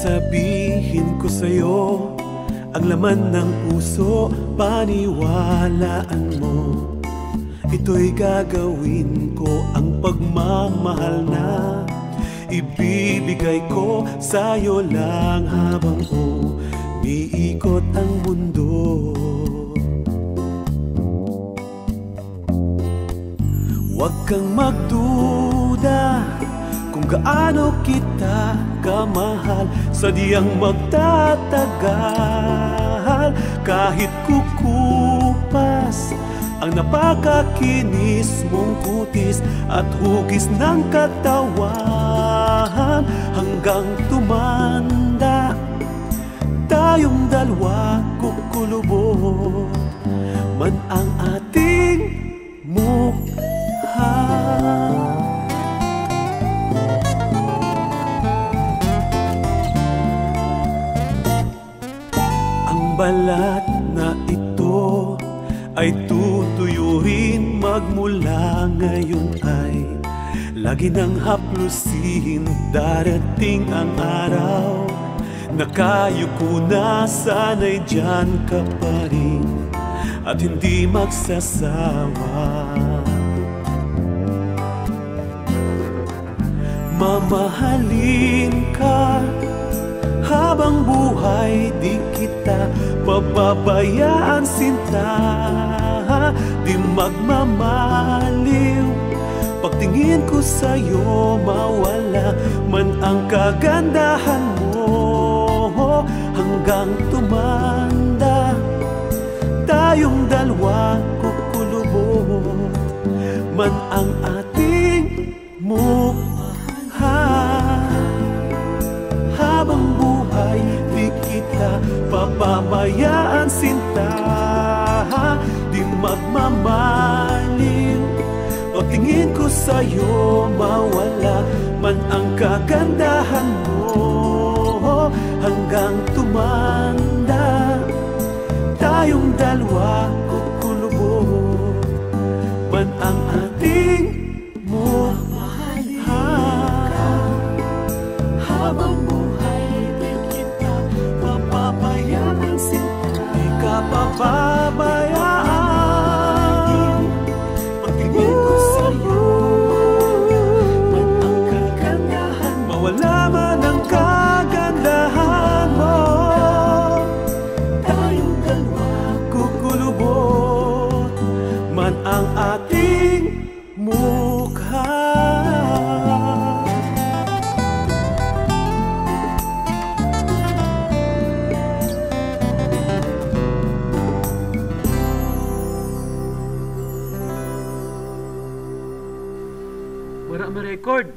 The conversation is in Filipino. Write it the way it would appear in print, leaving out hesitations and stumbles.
Sasabihin ko sa'yo ang laman ng puso, paniwalaan mo. Ito'y gagawin ko, ang pagmamahal na ibibigay ko sa'yo lang habang umiikot ang mundo. Huwag kang magduda kung gaano kita kamahal, sadyang magtatagal kahit kukupas ang napakakinis mong kutis at hugis ng katawan hanggang tumanda tayong dalawa, kukulubot man ang ating mukha. Balat na ito ay tutuyurin, magmula ngayon ay lagi nang haplusin. Darating ang araw na kayuko na, sana'y dyan ka pa rin at hindi magsasawa. Mamahalin ka habang buhay, di kita pababayaan sinta. Di magmamaliw pagtingin ko sa'yo, mawala man ang kagandahan mo hanggang tumanda tayong dalawa, kukulubot man ang ating mukha. Habang buhay, di kita pababayaan sinta. Di magmamaliw pagtingin ko sa'yo, mawala man ang kagandahan mo hanggang tumanda tayong dalawa, kukulubot man ang ating mukha. Habang papabayaan pagtingin ko sa'yo, man ang kagandahan, mawala man ang kagandahan mo tayong dalawa, kukulubot man ang ating mukha. Wala ma-record.